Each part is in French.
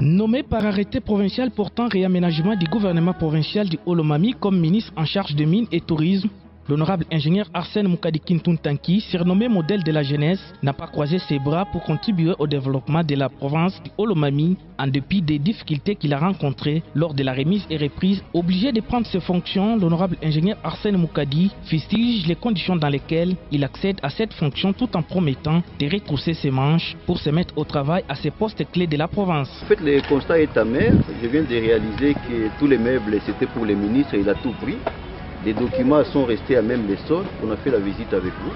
Nommé par arrêté provincial portant réaménagement du gouvernement provincial du Haut-Lomami comme ministre en charge de mines et tourisme, l'honorable ingénieur Arsène Moukadi Kintuntanki, surnommé modèle de la jeunesse, n'a pas croisé ses bras pour contribuer au développement de la province du Haut-Lomami en dépit des difficultés qu'il a rencontrées lors de la remise et reprise. Obligé de prendre ses fonctions, l'honorable ingénieur Arsène Moukadi fustige les conditions dans lesquelles il accède à cette fonction tout en promettant de retrousser ses manches pour se mettre au travail à ses postes clés de la province. En fait, le constat est amer. Je viens de réaliser que tous les meubles c'était pour les ministres, il a tout pris. Les documents sont restés à même les sols. On a fait la visite avec vous.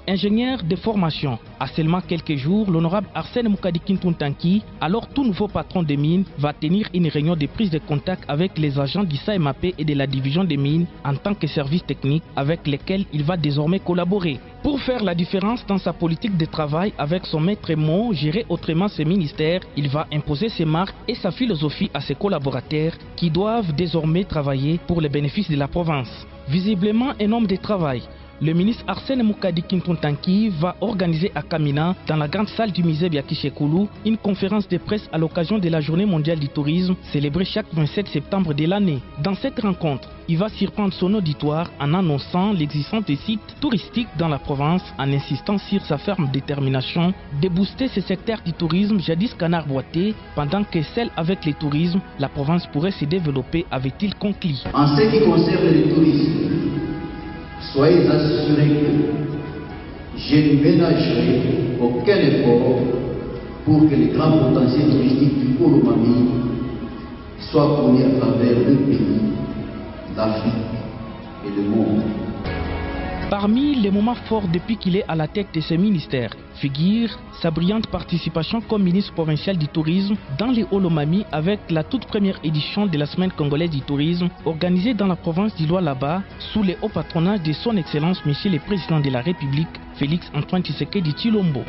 Ingénieur de formation, à seulement quelques jours, l'honorable Arsène Moukadi Kintuntanki, alors tout nouveau patron des mines, va tenir une réunion de prise de contact avec les agents du SAEMAP et de la division des mines en tant que service technique avec lesquels il va désormais collaborer. Pour faire la différence dans sa politique de travail avec son maître mot, gérer autrement ses ministères, il va imposer ses marques et sa philosophie à ses collaborateurs qui doivent désormais travailler pour le bénéfice de la province. Visiblement un homme de travail, le ministre Arsène Moukadi Kintuntanki va organiser à Kamina, dans la grande salle du musée Biakishekulu, une conférence de presse à l'occasion de la journée mondiale du tourisme, célébrée chaque 27 septembre de l'année. Dans cette rencontre, il va surprendre son auditoire en annonçant l'existence des sites touristiques dans la province, en insistant sur sa ferme détermination de booster ce secteur du tourisme jadis canard boité, pendant que celle avec le tourisme, la province pourrait se développer, avait-il conclu. En ce qui concerne le tourisme, soyez assurés que je ne ménagerai aucun effort pour que les grands potentiels touristiques du Haut-Lomami soient connus à travers le pays, l'Afrique et le monde. Parmi les moments forts depuis qu'il est à la tête de ce ministère, figure sa brillante participation comme ministre provincial du tourisme dans les Haut-Lomami avec la toute première édition de la Semaine congolaise du tourisme organisée dans la province du Lualaba sous le haut patronage de son Excellence Monsieur le Président de la République, Félix Antoine Tshisekedi Tshilombo.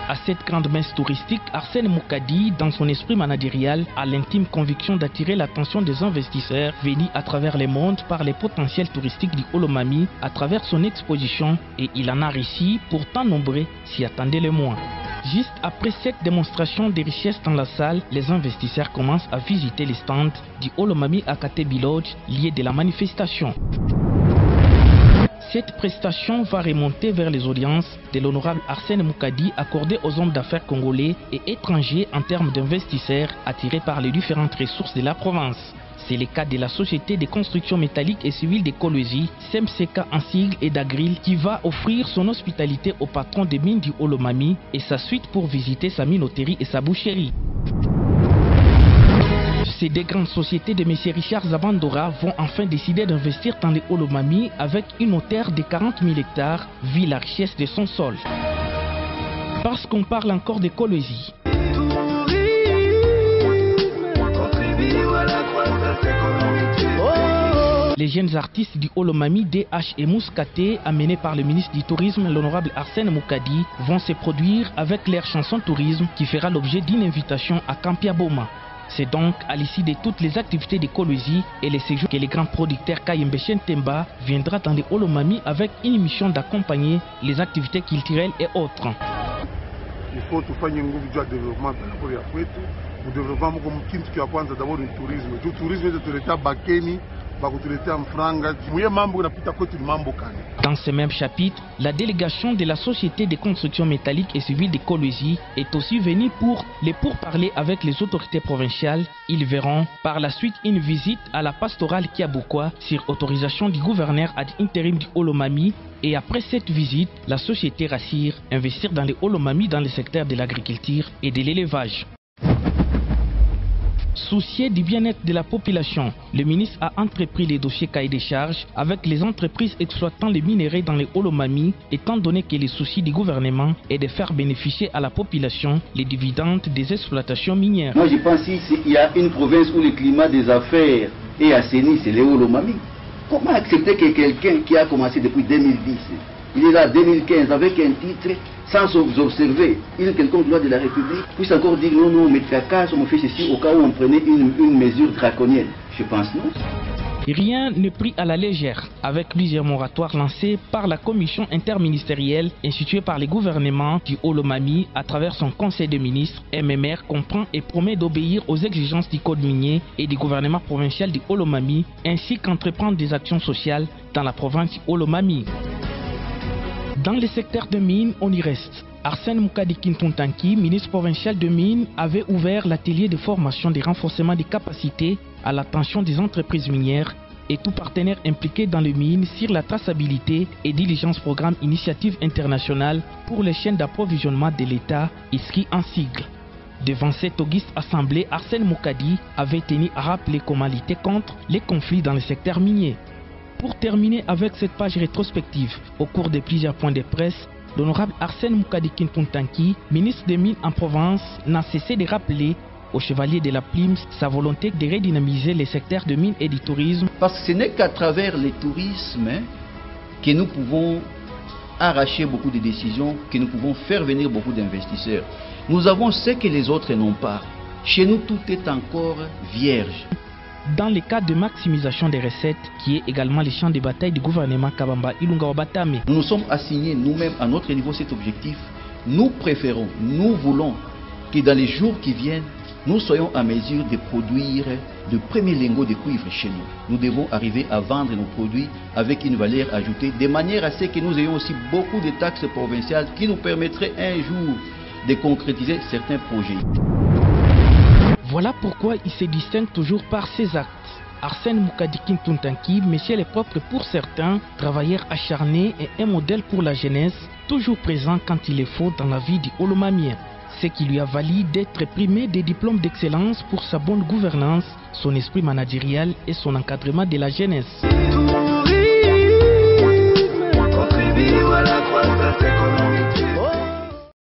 À cette grande messe touristique, Arsène Moukadi, dans son esprit managérial, a l'intime conviction d'attirer l'attention des investisseurs venus à travers le monde par les potentiels touristiques du Haut-Lomami à travers son exposition, et il en a réussi, pourtant nombreux s'y attendaient le moins. Juste après cette démonstration de richesse dans la salle, les investisseurs commencent à visiter les stands du Haut-Lomami à Katebi Lodge, liés de la manifestation. Cette prestation va remonter vers les audiences de l'honorable Arsène Moukadi accordées aux hommes d'affaires congolais et étrangers en termes d'investisseurs attirés par les différentes ressources de la province. C'est le cas de la société de construction métallique et civile de Kolwezi, SEMSEK en sigle et d'Agril, qui va offrir son hospitalité au patron des mines du Haut-Lomami et sa suite pour visiter sa minoterie et sa boucherie. Ces deux grandes sociétés de M. Richard Zabandora vont enfin décider d'investir dans les Haut-Lomami avec une hauteur de 40 000 hectares, vu la richesse de son sol. Parce qu'on parle encore de Kolwezi. Les jeunes artistes du Haut-Lomami, DH et Mouskaté, amenés par le ministre du Tourisme, l'honorable Arsène Moukadi, vont se produire avec leur chanson tourisme qui fera l'objet d'une invitation à Kampiaboma. C'est donc à l'issue de toutes les activités de Kolwezi et les séjours que le grand producteur Kayembe Temba viendra dans les Haut-Lomami avec une mission d'accompagner les activités culturelles et autres. Il faut tout faire un développement pour développement comme kintu kia kwanza d'abord le tourisme. Le tourisme est de l'État bakeni. Dans ce même chapitre, la délégation de la société de construction métallique et civile de Kolwezi est aussi venue pour les pourparlers avec les autorités provinciales. Ils verront par la suite une visite à la pastorale Kiabukwa sur autorisation du gouverneur ad intérim du Haut-Lomami. Et après cette visite, la société rassure investir dans les Haut-Lomami dans le secteur de l'agriculture et de l'élevage. Soucié du bien-être de la population, le ministre a entrepris les dossiers cahiers des charges avec les entreprises exploitant les minerais dans les Haut-Lomami, étant donné que les soucis du gouvernement est de faire bénéficier à la population les dividendes des exploitations minières. Moi je pense qu'il y a une province où le climat des affaires est assaini, c'est les Haut-Lomami. Comment accepter que quelqu'un qui a commencé depuis 2010, il est là 2015 avec un titre, sans vous observer, une quelconque loi de la République, puisse encore dire non, mais caca, on fait ceci au cas où on prenait une mesure draconienne. Je pense non. Rien n'est pris à la légère, avec plusieurs moratoires lancés par la commission interministérielle instituée par les gouvernements du Haut-Lomami à travers son conseil de ministres. MMR comprend et promet d'obéir aux exigences du code minier et du gouvernement provincial du Haut-Lomami, ainsi qu'entreprendre des actions sociales dans la province du Haut-Lomami. Dans les secteurs de mines, on y reste. Arsène Moukadi Kintuntanki, ministre provincial de Mines, avait ouvert l'atelier de formation des renforcements des capacités à l'attention des entreprises minières et tout partenaire impliqué dans les mines sur la traçabilité et diligence programme initiative internationale pour les chaînes d'approvisionnement de l'État, ISCI en sigle. Devant cette auguste assemblée, Arsène Moukadi avait tenu à rappeler comment lutter contre les conflits dans le secteur minier. Pour terminer avec cette page rétrospective, au cours de plusieurs points de presse, l'honorable Arsène Moukadi Kintuntanki, ministre des Mines en Provence, n'a cessé de rappeler au chevalier de la Plume sa volonté de redynamiser les secteurs de mines et du tourisme. Parce que ce n'est qu'à travers le tourisme que nous pouvons arracher beaucoup de décisions, que nous pouvons faire venir beaucoup d'investisseurs. Nous avons ce que les autres n'ont pas. Chez nous, tout est encore vierge. Dans le cadre de maximisation des recettes, qui est également le champ de bataille du gouvernement Kabamba Ilunga Wabatame. Nous nous sommes assignés nous-mêmes à notre niveau cet objectif. Nous préférons, nous voulons que dans les jours qui viennent, nous soyons en mesure de produire de premiers lingots de cuivre chez nous. Nous devons arriver à vendre nos produits avec une valeur ajoutée, de manière à ce que nous ayons aussi beaucoup de taxes provinciales qui nous permettraient un jour de concrétiser certains projets. Voilà pourquoi il se distingue toujours par ses actes. Arsène Moukadi Kintuntanki, monsieur le propre pour certains, travailleur acharné et un modèle pour la jeunesse, toujours présent quand il est faut dans la vie du Haut-Lomamien. Ce qui lui a valu d'être primé des diplômes d'excellence pour sa bonne gouvernance, son esprit managérial et son encadrement de la jeunesse. Tourisme, contribue à la croissance économique.